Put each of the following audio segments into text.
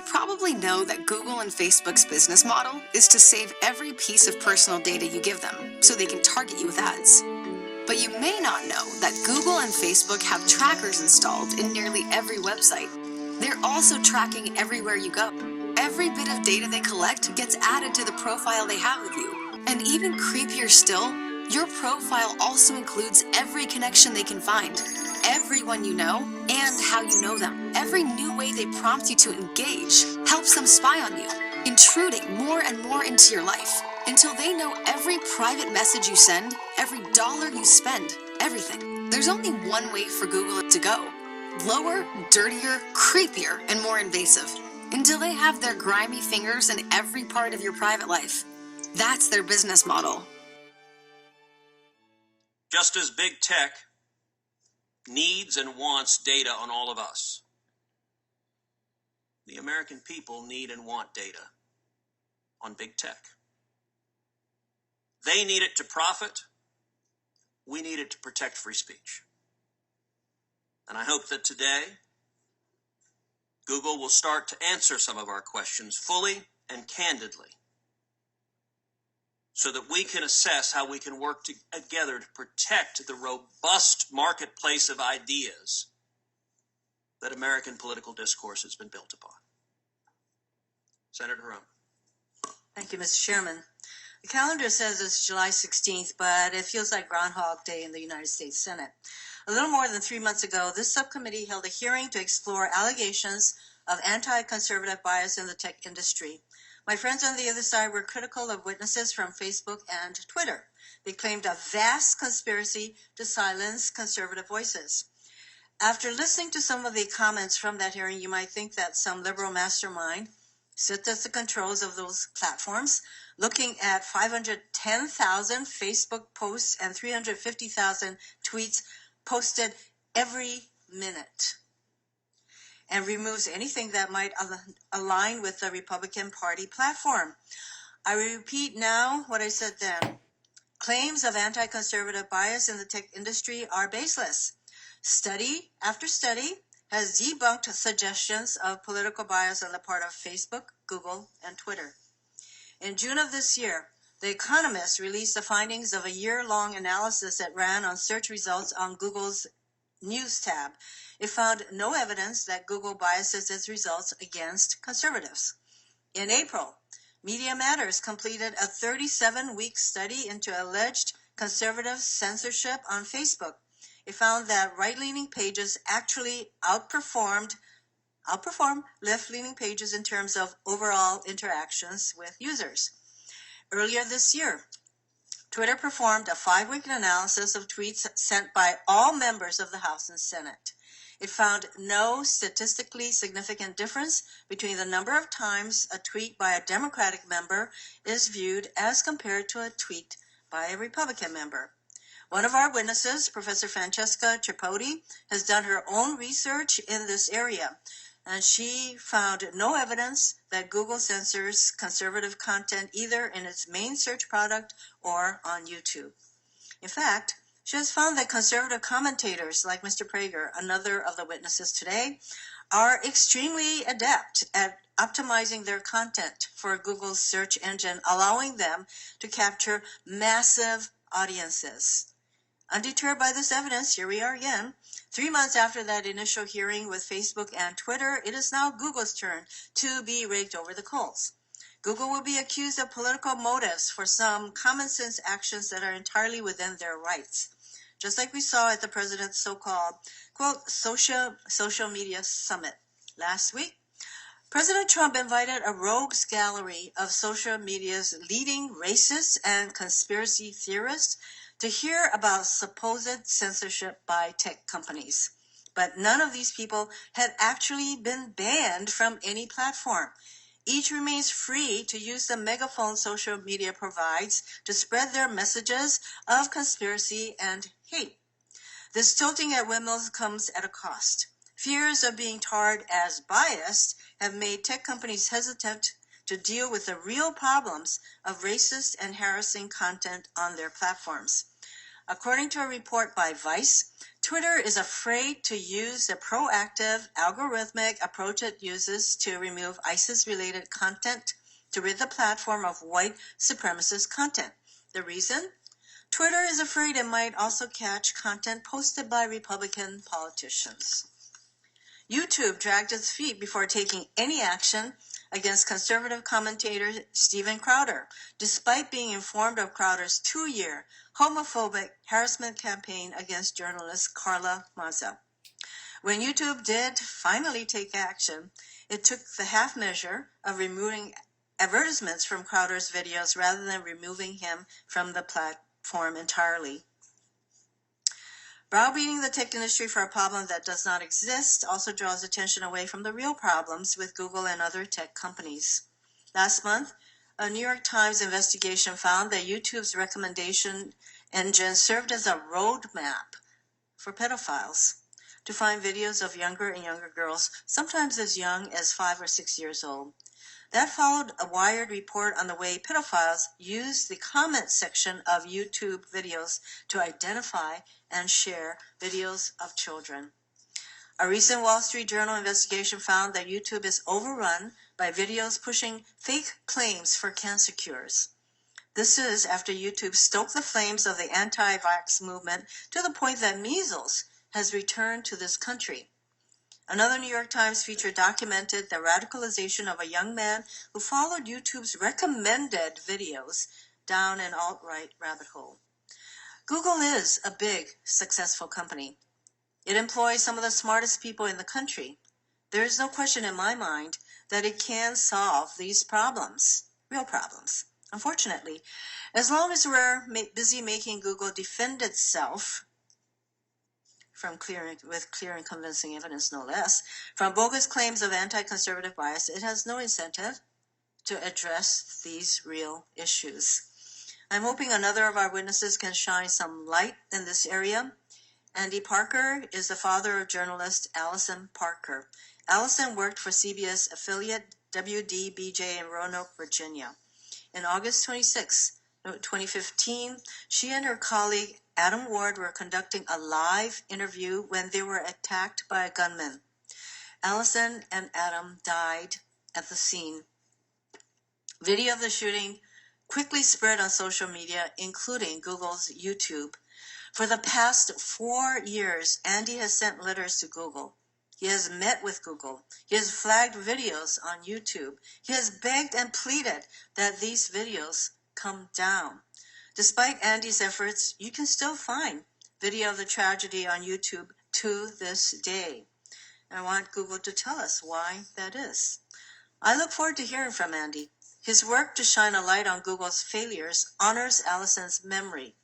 You probably know that Google and Facebook's business model is to save every piece of personal data you give them so they can target you with ads. But you may not know that Google and Facebook have trackers installed in nearly every website. They're also tracking everywhere you go. Every bit of data they collect gets added to the profile they have of you. And even creepier still, your profile also includes every connection they can find, everyone you know, and how you know them. Every new way they prompt you to engage helps them spy on you, intruding more and more into your life, until they know every private message you send, every dollar you spend, everything. There's only one way for Google to go: lower, dirtier, creepier, and more invasive, until they have their grimy fingers in every part of your private life. That's their business model. Just as big tech needs and wants data on all of us, the American people need and want data on big tech. They need it to profit. We need it to protect free speech. And I hope that today, Google will start to answer some of our questions fully and candidly, so that we can assess how we can work together to protect the robust marketplace of ideas that American political discourse has been built upon. Senator Hirono. Thank you, Mr. Chairman. The calendar says it's July 16th, but it feels like Groundhog Day in the United States Senate. A little more than 3 months ago, this subcommittee held a hearing to explore allegations of anti-conservative bias in the tech industry. My friends on the other side were critical of witnesses from Facebook and Twitter. They claimed a vast conspiracy to silence conservative voices. After listening to some of the comments from that hearing, you might think that some liberal mastermind sits at the controls of those platforms, looking at 510,000 Facebook posts and 350,000 tweets posted every minute, and removes anything that might align with the Republican Party platform. I repeat now what I said then. Claims of anti-conservative bias in the tech industry are baseless. Study after study has debunked suggestions of political bias on the part of Facebook, Google, and Twitter. In June of this year, The Economist released the findings of a year-long analysis that ran on search results on Google's News tab. It found no evidence that Google biases its results against conservatives. In April, Media Matters completed a 37-week study into alleged conservative censorship on Facebook. It found that right-leaning pages actually outperform left-leaning pages in terms of overall interactions with users. Earlier this year, Twitter performed a 5-week analysis of tweets sent by all members of the House and Senate. It found no statistically significant difference between the number of times a tweet by a Democratic member is viewed as compared to a tweet by a Republican member. One of our witnesses, Professor Francesca Tripodi, has done her own research in this area, and she found no evidence that Google censors conservative content either in its main search product or on YouTube. In fact, she has found that conservative commentators like Mr. Prager, another of the witnesses today, are extremely adept at optimizing their content for Google's search engine, allowing them to capture massive audiences. Undeterred by this evidence, here we are again. 3 months after that initial hearing with Facebook and Twitter, it is now Google's turn to be raked over the coals. Google will be accused of political motives for some common sense actions that are entirely within their rights. Just like we saw at the president's so-called, quote, social media summit last week. President Trump invited a rogues gallery of social media's leading racists and conspiracy theorists to hear about supposed censorship by tech companies. But none of these people had actually been banned from any platform. Each remains free to use the megaphone social media provides to spread their messages of conspiracy and hate. This tilting at windmills comes at a cost. Fears of being tarred as biased have made tech companies hesitant to deal with the real problems of racist and harassing content on their platforms. According to a report by Vice, Twitter is afraid to use the proactive, algorithmic approach it uses to remove ISIS-related content to rid the platform of white supremacist content. The reason? Twitter is afraid it might also catch content posted by Republican politicians. YouTube dragged its feet before taking any action against conservative commentator Steven Crowder, despite being informed of Crowder's 2-year homophobic harassment campaign against journalist Carla Maza. When YouTube did finally take action, it took the half measure of removing advertisements from Crowder's videos rather than removing him from the platform entirely. Browbeating the tech industry for a problem that does not exist also draws attention away from the real problems with Google and other tech companies. Last month, a New York Times investigation found that YouTube's recommendation engine served as a roadmap for pedophiles to find videos of younger and younger girls, sometimes as young as 5 or 6 years old. That followed a Wired report on the way pedophiles use the comment section of YouTube videos to identify and share videos of children. A recent Wall Street Journal investigation found that YouTube is overrun by videos pushing fake claims for cancer cures. This is after YouTube stoked the flames of the anti-vax movement to the point that measles has returned to this country. Another New York Times feature documented the radicalization of a young man who followed YouTube's recommended videos down an alt-right rabbit hole. Google is a big, successful company. It employs some of the smartest people in the country. There is no question in my mind that it can solve these problems, real problems. Unfortunately, as long as we're busy making Google defend itself with clear and convincing evidence, no less, from bogus claims of anti-conservative bias, it has no incentive to address these real issues. I'm hoping another of our witnesses can shine some light in this area. Andy Parker is the father of journalist Allison Parker. Allison worked for CBS affiliate WDBJ in Roanoke, Virginia. In August 2015, she and her colleague Adam Ward were conducting a live interview when they were attacked by a gunman. Allison and Adam died at the scene. Video of the shooting quickly spread on social media, including Google's YouTube. For the past 4 years, Andy has sent letters to Google. He has met with Google. He has flagged videos on YouTube. He has begged and pleaded that these videos come down. Despite Andy's efforts, you can still find video of the tragedy on YouTube to this day. I want Google to tell us why that is. I look forward to hearing from Andy. His work to shine a light on Google's failures honors Allison's memory.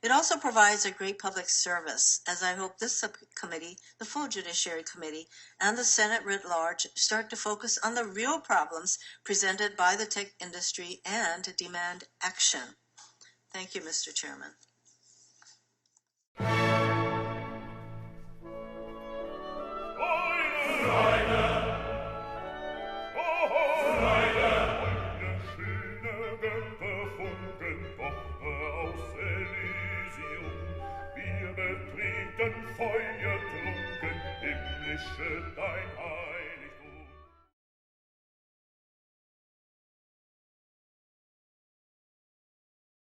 It also provides a great public service, as I hope this subcommittee, the full Judiciary Committee, and the Senate writ large start to focus on the real problems presented by the tech industry and demand action. Thank you, Mr. Chairman. Feuer trunken, himmlische dein